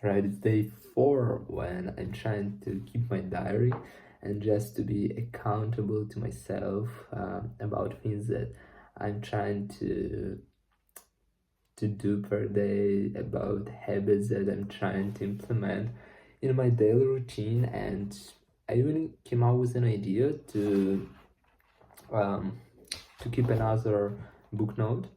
right? It's day 4 when I'm trying to keep my diary and just to be accountable to myself about things that I'm trying to do per day, about habits that I'm trying to implement in my daily routine. And I even came out with an idea um, to keep another book note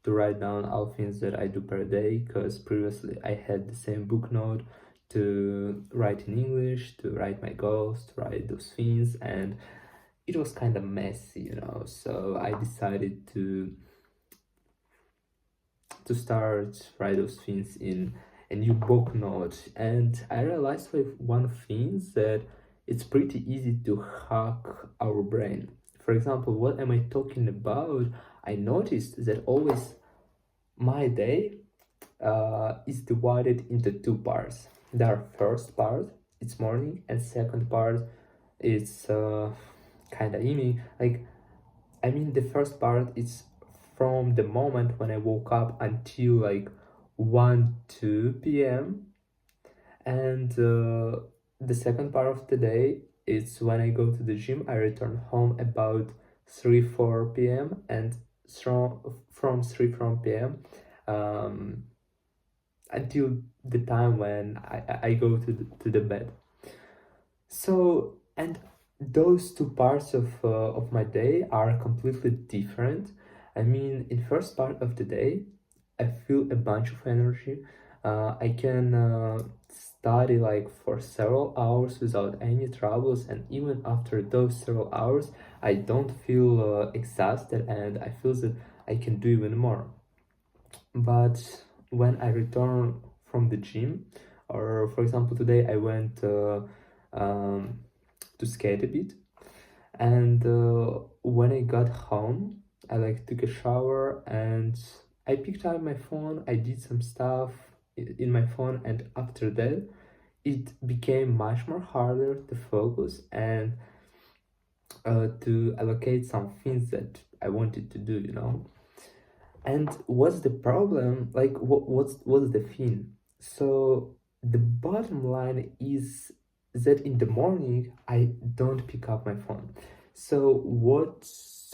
to write down all things that I do per day, because previously I had the same book note to write in English, to write my goals, to write those things, and it was kind of messy, So I decided to start write those things in a new book note, and I realized with one thing that it's pretty easy to hack our brain. For example, what am I talking about? I noticed that always my day is divided into two parts. The first part it's morning, and second part is kind of evening. Like, I mean, the first part is from the moment when I woke up until like 1 2 p.m. And the second part of the day is when I go to the gym. I return home about 3 4 p.m. and from 3 4 p.m. Um, until the time when I go to the bed. So, and those two parts of my day are completely different. I mean, in first part of the day, I feel a bunch of energy. I can study like for several hours without any troubles, and even after those several hours, I don't feel exhausted, and I feel that I can do even more. But when I return from the gym, or for example, today I went um, to skate a bit, and when I got home, I like took a shower and I picked up my phone. I did some stuff in my phone, and after that, it became much more harder to focus and to allocate some things that I wanted to do. And what's the problem? Like, what's the thing? So the bottom line is that in the morning I don't pick up my phone. So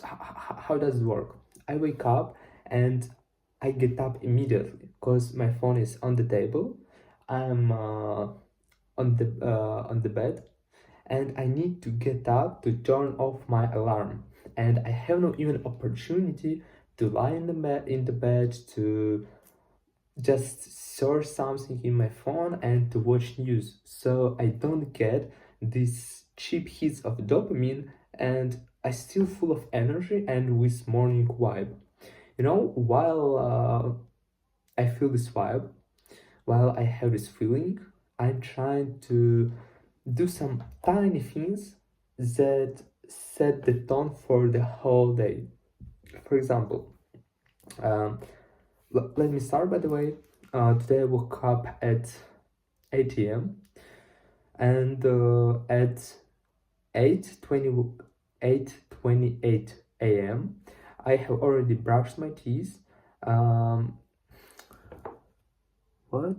how does it work? I wake up and I get up immediately because my phone is on the table. I'm on the bed, and I need to get up to turn off my alarm. And I have no even opportunity to lie in the bed to just search something in my phone and to watch news. So I don't get these cheap hits of dopamine, and I still full of energy and with morning vibe. While I feel this vibe, while I have this feeling, I'm trying to do some tiny things that set the tone for the whole day. For example, um, let me start by the way. Today I woke up at 8 a.m. and at 8:28 a.m. I have already brushed my teeth. Um, what?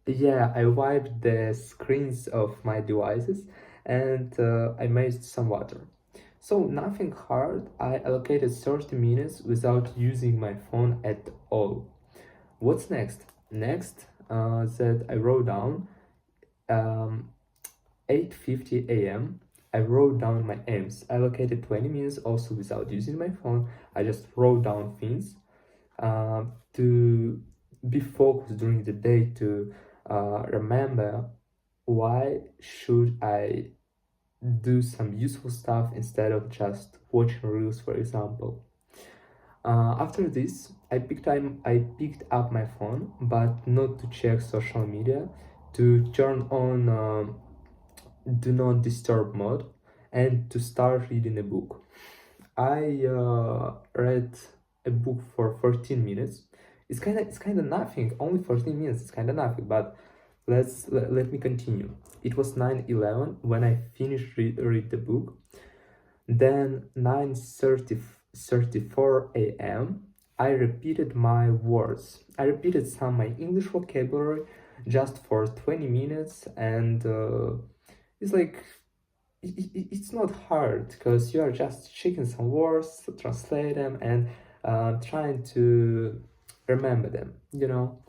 Yeah, I wiped the screens of my devices, and I made some water. So nothing hard. I allocated 30 minutes without using my phone at all. What's next? Next, that I wrote down um, 8:50 a.m. I wrote down my aims. I allocated 20 minutes also without using my phone. I just wrote down things to be focused during the day, to remember why should I do some useful stuff instead of just watching reels, for example. After this, I picked up my phone, but not to check social media, to turn on do not disturb mode, and to start reading a book. I read a book for 14 minutes. It's kind of nothing. Only 14 minutes. It's kind of nothing. But let me continue. It was 9:11 when I finished read the book. Then 9:34 a.m. I repeated my words. I repeated some my English vocabulary, just for 20 minutes, and it's like it's not hard because you are just checking some words, translate them, and trying to remember them, you know.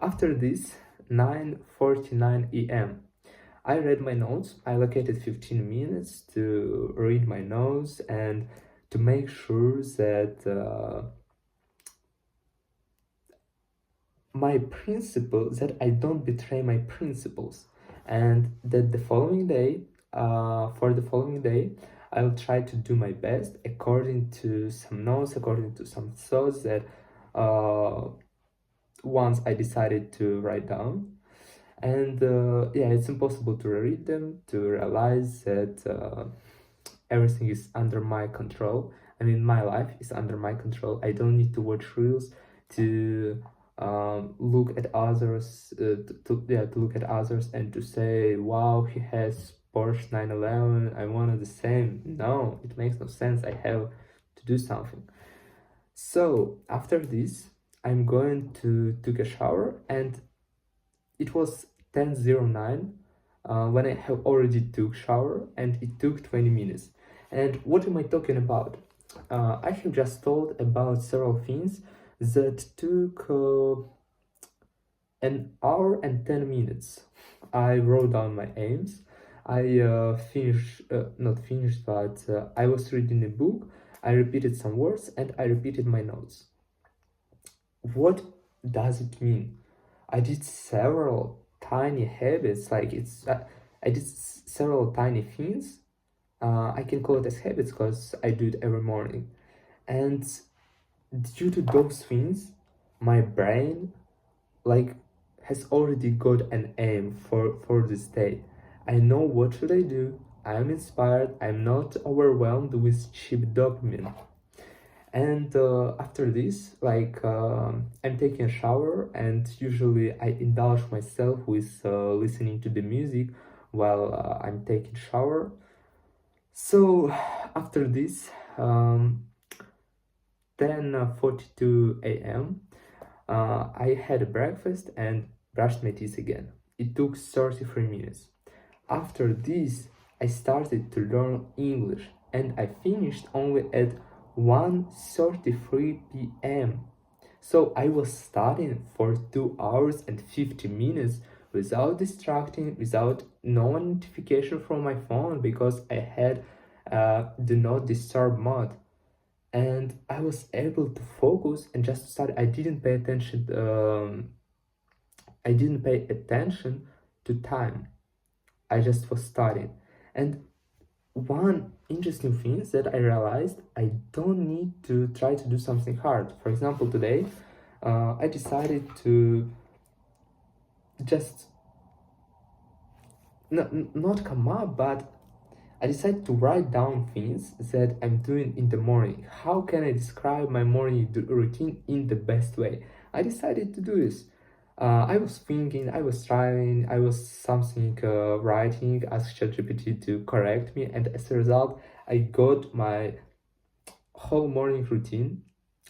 After this, 9:49 a.m. I read my notes. I allocated 15 minutes to read my notes and to make sure that my principles, that I don't betray my principles, and that the following day, for the following day, I'll try to do my best according to some notes, according to some thoughts that uh, once I decided to write down. And yeah, it's impossible to read them to realize that everything is under my control. I mean, my life is under my control. I don't need to watch reels to look at others, to look at others and to say, wow, he has Porsche 911, I wanted the same. No, it makes no sense. I have to do something. So after this, I'm going to take a shower, and it was 10:09 when I have already took shower, and it took 20 minutes. And what am I talking about? I have just told about several things that took an hour and 10 minutes. I wrote down my aims. I not finished, but I was reading a book. I repeated some words and I repeated my notes. What does it mean? I did several tiny habits, like I did several tiny things. I can call it as habits because I do it every morning. And due to those things, my brain like has already got an aim for this day. I know what should I do. I'm inspired. I'm not overwhelmed with cheap dopamine. And after this, I'm taking a shower, and usually I indulge myself with listening to the music while I'm taking shower. So after this, 10:42 a.m. I had a breakfast and brushed my teeth again. It took 33 minutes. After this, I started to learn English, and I finished only at 1:33 p.m. So I was studying for 2 hours and 50 minutes without distracting, without no notification from my phone because I had do not disturb mode, and I was able to focus and just study. I didn't pay attention to time. I just was studying. And one interesting thing is that I realized I don't need to try to do something hard. For example, today I decided to just not come up, but I decided to write down things that I'm doing in the morning. How can I describe my morning routine in the best way? I decided to do this. I was thinking, I was trying, I was something writing, asked ChatGPT to correct me, and as a result, I got my whole morning routine.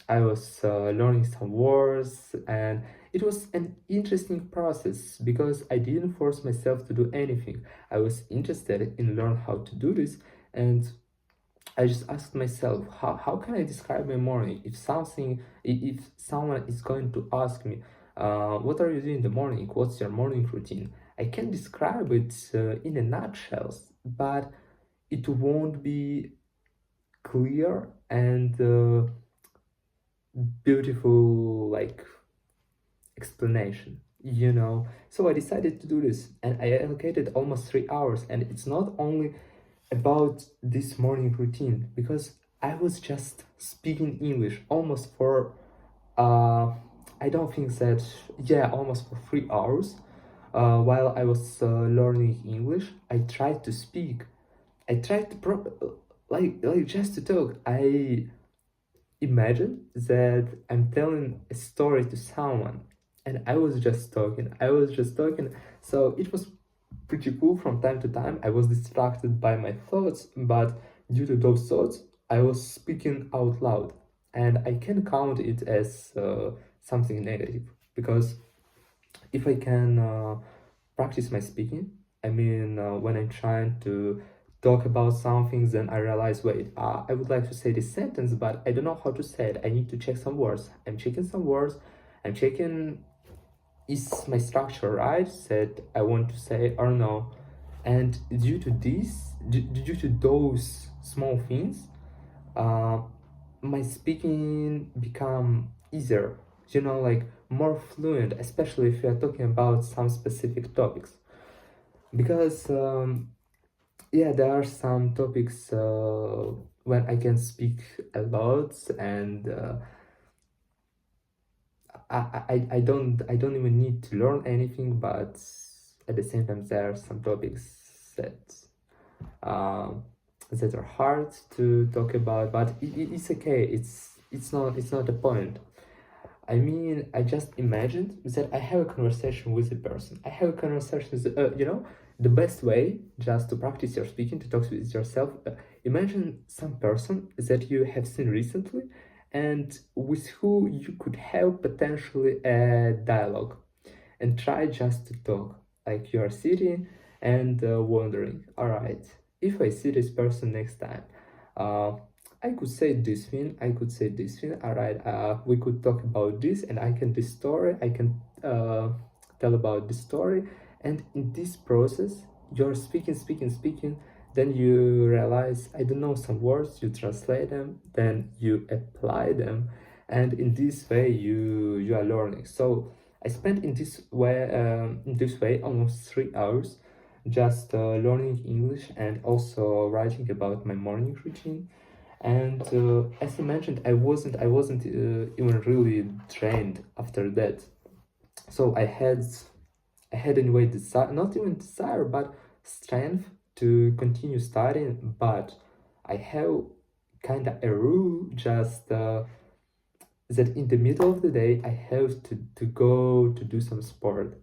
I was learning some words, and it was an interesting process because I didn't force myself to do anything. I was interested in learn how to do this, and I just asked myself, how can I describe my morning? If someone is going to ask me, what are you doing in the morning? What's your morning routine? I can describe it in a nutshell, but it won't be clear and beautiful explanation, you know. So I decided to do this, and I allocated almost 3 hours. And it's not only about this morning routine, because I was just speaking English almost for I don't think that, yeah, almost for 3 hours. While I was learning English, I tried to speak. I tried to like just to talk. I imagine that I'm telling a story to someone, and I was just talking. So it was pretty cool. From time to time, I was distracted by my thoughts, but due to those thoughts, I was speaking out loud, and I can count it as something negative because if I can practice my speaking. I mean, when I'm trying to talk about something, then I realize, wait, I would like to say this sentence, but I don't know how to say it. I need to check some words. I'm checking some words. I'm checking, is my structure right? Said I want to say or no. And due to this, due to those small things, uh, my speaking become easier, like more fluent, especially if you're talking about some specific topics. Because yeah, there are some topics when I can speak a lot, and I don't even need to learn anything, but at the same time there are some topics um, that are hard to talk about, but it's okay. It's not the point. I mean, I just imagined that I have a conversation with a person. I have a conversation with, the best way just to practice your speaking, to talk with yourself. Imagine some person that you have seen recently and with who you could have potentially a dialogue, and try just to talk. Like you are sitting and wondering, all right, if I see this person next time, uh, I could say this thing, I could say this thing, all right, we could talk about this, and I can this story, I can tell about this story. And in this process, you're speaking, then you realize, I don't know, some words, you translate them, then you apply them, and in this way you are learning. So I spent in this way almost 3 hours just learning English and also writing about my morning routine. And as I mentioned, I wasn't even really trained after that. So I had anyway desire, not even desire, but strength to continue studying. But I have kind of a rule, just that in the middle of the day I have to go to do some sport.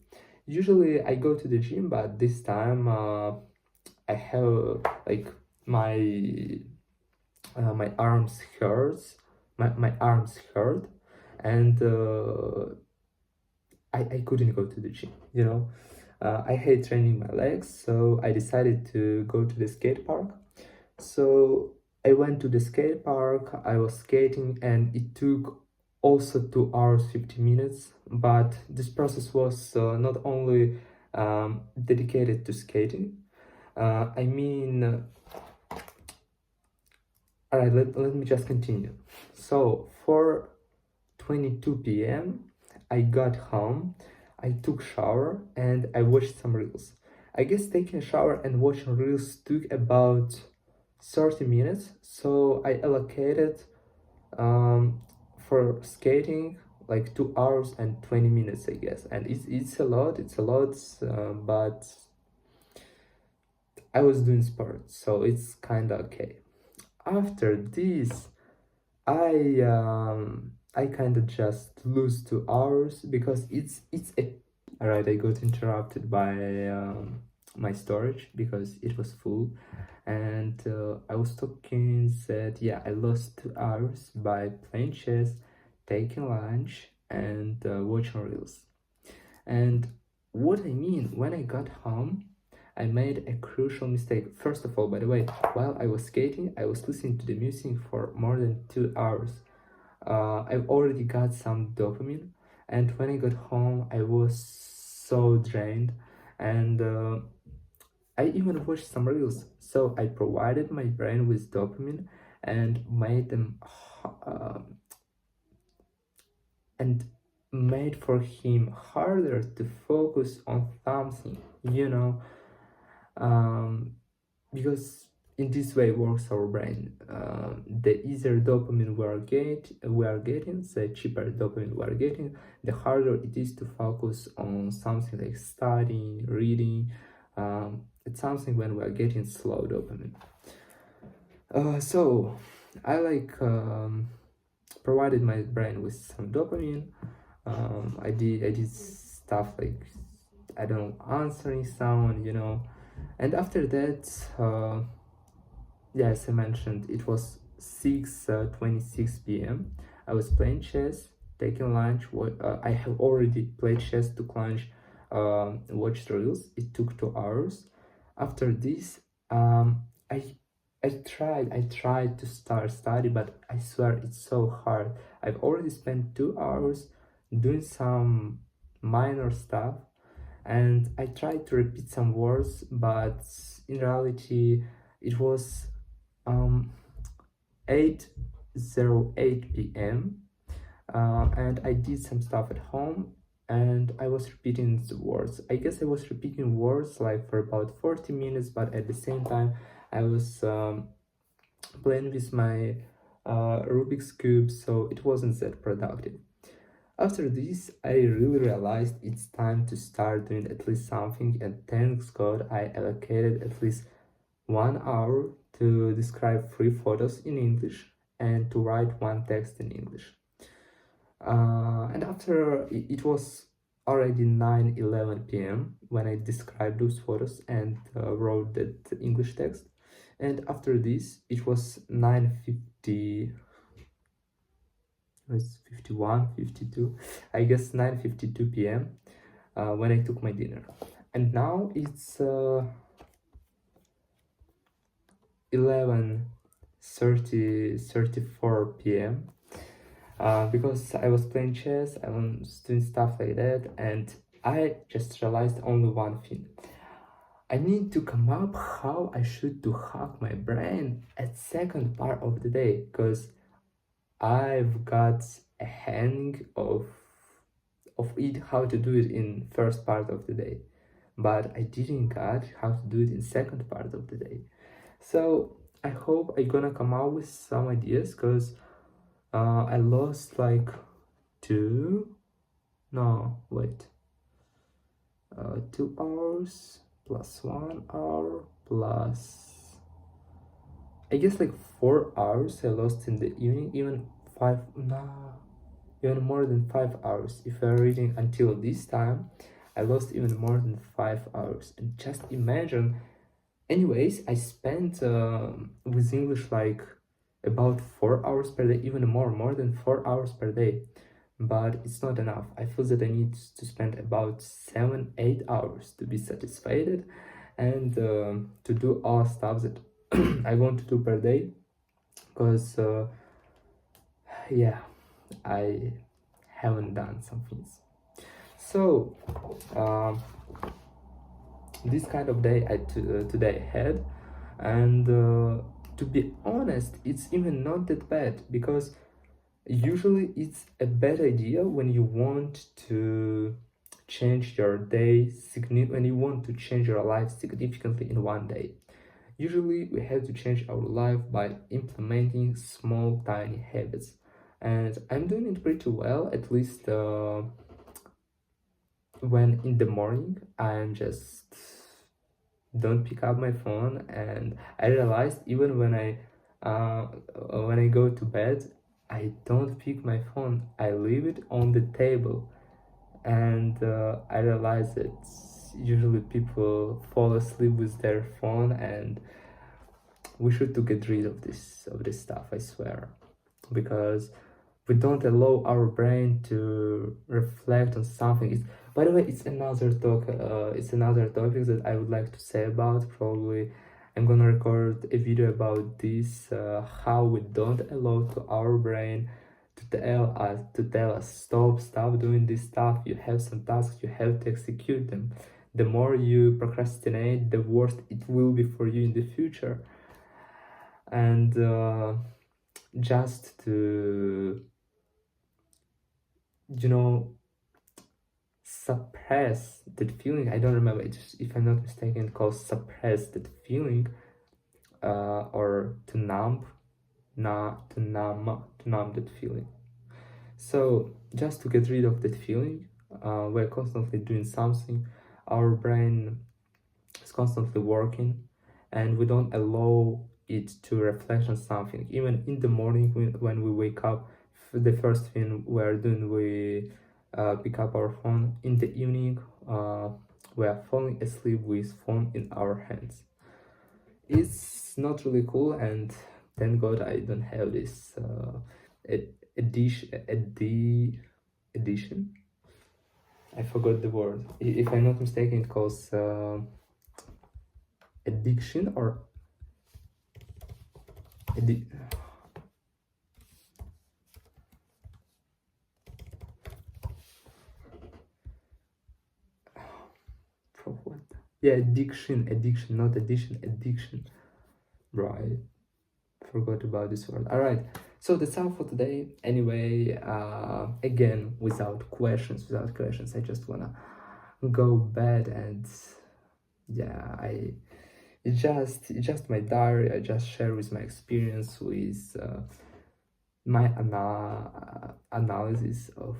Usually I go to the gym, but this time I have like my my arms hurts, my arms hurt, and I couldn't go to the gym. I hate training my legs, so I decided to go to the skate park. So I went to the skate park, I was skating, and it took also 2 hours 50 minutes. But this process was not only dedicated to skating. I mean, all right, let me just continue. So for 22 p.m., I got home, I took shower, and I watched some reels. I guess taking a shower and watching reels took about 30 minutes, so I allocated for skating like 2 hours and 20 minutes, I guess. And it's a lot, but I was doing sports, so it's kind of okay. After this, I kind of just lose 2 hours because it's a. All right, I got interrupted by my storage because it was full, and I was talking that yeah, I lost 2 hours by playing chess, taking lunch, and watching reels. And what I mean, when I got home, I made a crucial mistake. First of all, by the way, while I was skating, I was listening to the music for more than 2 hours. I've already got some dopamine, and when I got home, I was so drained, and I even watched some reels. So I provided my brain with dopamine and made them and made for him harder to focus on something, um, because in this way works our brain. The easier dopamine we are getting, the cheaper dopamine we are getting, the harder it is to focus on something like studying, reading. It's something when we are getting slow dopamine. So I provided my brain with some dopamine. I did stuff like, I don't know, answering someone, and after that, yeah, as I mentioned, it was 6:26 p.m. I was playing chess, taking lunch. I have already played chess, took lunch, watched reels. It took 2 hours. After this, I I tried to start study, but I swear it's so hard. I've already spent 2 hours doing some minor stuff, and I tried to repeat some words, but in reality, it was 8:08 p.m. And I did some stuff at home, and I was repeating the words. I guess I was repeating words like for about 40 minutes, but at the same time, I was playing with my Rubik's Cube, so it wasn't that productive. After this, I really realized it's time to start doing at least something, and thanks God I allocated at least 1 hour to describe 3 photos in English and to write one text in English. And after it was already 9:11 p.m. when I described those photos and wrote that English text. And after this, it was 9:50. It's 51, 52, I guess 9:52 p.m. When I took my dinner. And now it's 11:34 p.m. Because I was playing chess, I was doing stuff like that, and I just realized only one thing. I need to come up how I should to hack my brain at second part of the day, because I've got a hang of it how to do it in first part of the day, but I didn't got how to do it in second part of the day. So I hope I gonna come out with some ideas, because I lost like 2 hours plus 1 hour plus, I guess, like 4 hours I lost in the evening, even even more than 5 hours. If I'm reading until this time, I lost even more than 5 hours. And just imagine, anyways, I spent with English like about 4 hours per day, even more than 4 hours per day. But it's not enough. I feel that I need to spend about 7-8 hours to be satisfied and to do all stuff that I want to do per day, because yeah, I haven't done some things. So this kind of day today had, and to be honest, it's even not that bad, because usually it's a bad idea when you want to change your day when you want to change your life significantly in one day. Usually we have to change our life by implementing small tiny habits, and I'm doing it pretty well, at least when in the morning I'm just don't pick up my phone. And I realized even when I go to bed, I don't pick my phone, I leave it on the table. And I realized that usually people fall asleep with their phone, and we should to get rid of this stuff, I swear, because we don't allow our brain to reflect on something. By the way, it's another talk. It's another topic that I would like to say about. Probably, I'm gonna record a video about this. How we don't allow to our brain to tell us stop doing this stuff. You have some tasks, you have to execute them. The more you procrastinate, the worse it will be for you in the future. And just to suppress that feeling, I don't remember, it's, if I'm not mistaken, called suppress that feeling, or to numb that feeling. So just to get rid of that feeling, we're constantly doing something, our brain is constantly working, and we don't allow it to reflect on something. Even in the morning, when we wake up, the first thing we're doing, we pick up our phone. In the evening, we are falling asleep with phone in our hands. It's not really cool, and thank God I don't have this edition. I forgot the word. If I'm not mistaken, it calls addiction or addi- for what? Yeah, addiction, not addition, addiction. Right. Forgot about this word. All right. So that's all for today. Anyway, again, without questions, I just wanna go bed and yeah, it's just my diary. I just share with my experience with my analysis of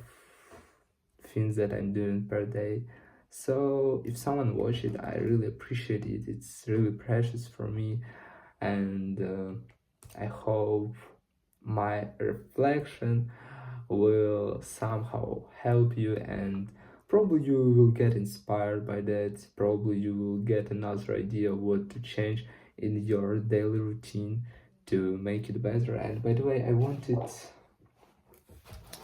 things that I'm doing per day. So if someone watch it, I really appreciate it. It's really precious for me, and I hope my reflection will somehow help you, and probably you will get inspired by that. Probably you will get another idea of what to change in your daily routine to make it better. And by the way, I wanted, all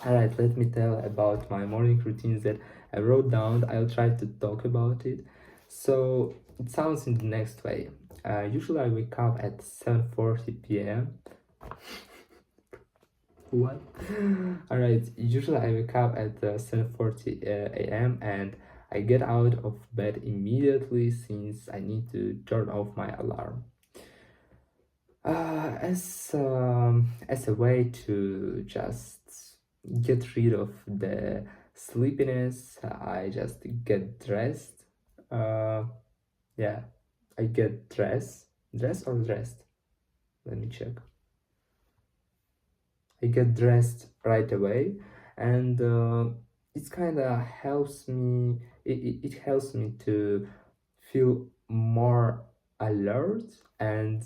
right, let me tell about my morning routines that I wrote down. I'll try to talk about it. So it sounds in the next way. Usually I wake up at 7:40 p.m. What? All right. Usually I wake up at 7:40 a.m. and I get out of bed immediately since I need to turn off my alarm. As a way to just get rid of the sleepiness, I just get dressed. Uh, yeah, I get dressed or dressed. Let me check. I get dressed right away, and it kind of helps me. It helps me to feel more alert and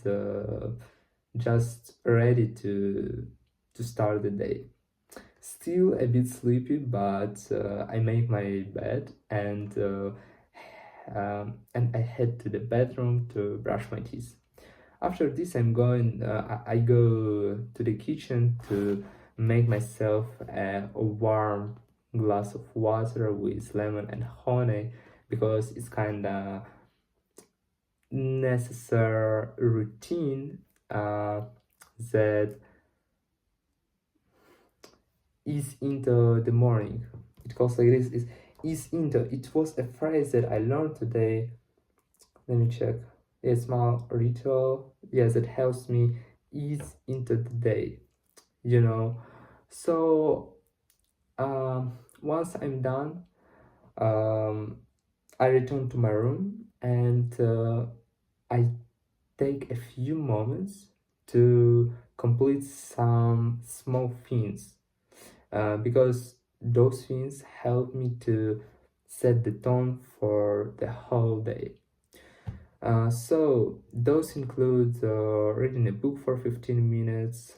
just ready to start the day. Still a bit sleepy, but I make my bed and I head to the bedroom to brush my teeth. After this, I go to the kitchen to make myself a warm glass of water with lemon and honey because it's kind of necessary routine that is into the morning. It goes like this: is into. It was a phrase that I learned today. Let me check. A small ritual, yes, it helps me ease into the day. You know, so once I'm done, um, I return to my room and I take a few moments to complete some small things because those things help me to set the tone for the whole day. So those include reading a book for 15 minutes,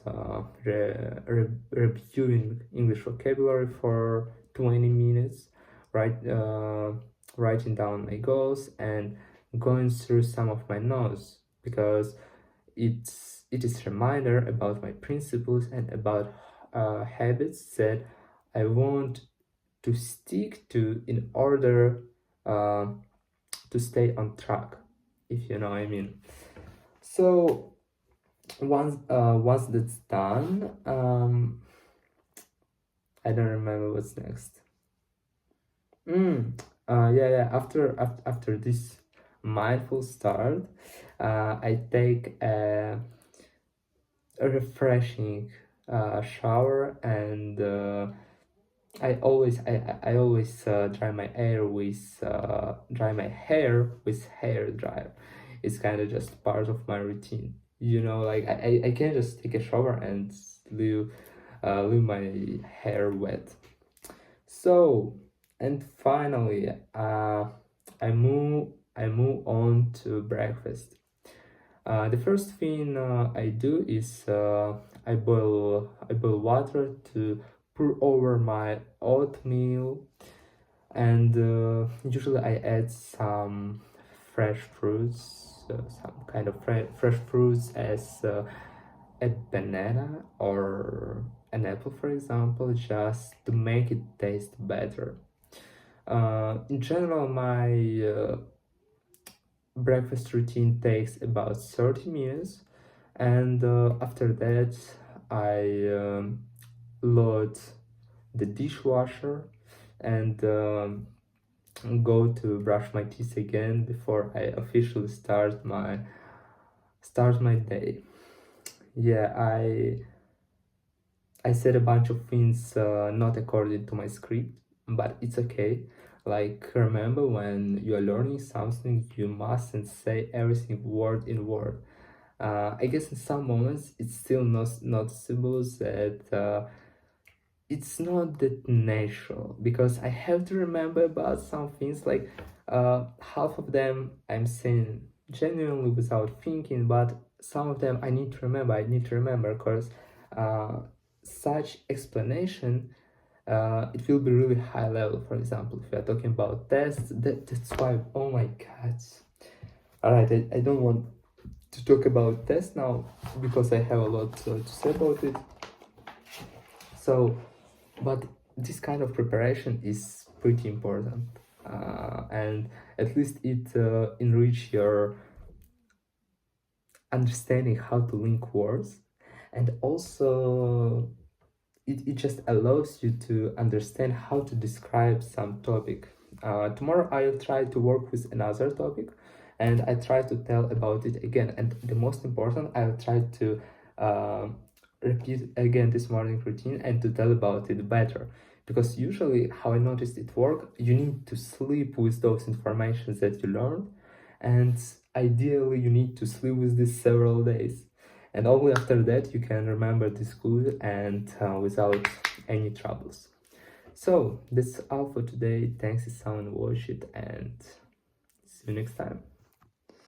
reviewing English vocabulary for 20 minutes, writing down my goals and going through some of my notes because it is a reminder about my principles and about habits that I want to stick to in order uh, to stay on track, if you know what I mean. So once that's done, I don't remember what's next. Yeah. After this mindful start, I take a refreshing shower and I always dry my hair with hair dryer. It's kind of just part of my routine. Like I can't just take a shower and leave my hair wet. So, and finally, I move on to breakfast. The first thing I do is I boil water to pour over my oatmeal, and usually I add some fresh fruits, some kind of fresh fruits as a banana or an apple, for example, just to make it taste better. In general, my breakfast routine takes about 30 minutes, and after that, I load the dishwasher and go to brush my teeth again before I officially start my day. Yeah, I said a bunch of things not according to my script, but it's okay. Like, remember, when you're learning something, you mustn't say everything word in word. I guess in some moments it's still not noticeable that it's not that natural, because I have to remember about some things, like half of them I'm saying genuinely without thinking, but some of them I need to remember because such explanation, it will be really high level. For example, if we are talking about tests, that's why, oh my god. All right, I don't want to talk about tests now because I have a lot to say about it. So, but this kind of preparation is pretty important, and at least it enrich your understanding how to link words, and also it just allows you to understand how to describe some topic. Tomorrow I'll try to work with another topic, and I try to tell about it again. And the most important, I'll try to uh, repeat again this morning routine and to tell about it better. Because usually, how I noticed it work, you need to sleep with those informations that you learned, and ideally, you need to sleep with this several days, and only after that you can remember this good and without any troubles. So that's all for today. Thanks if someone watched it, and see you next time.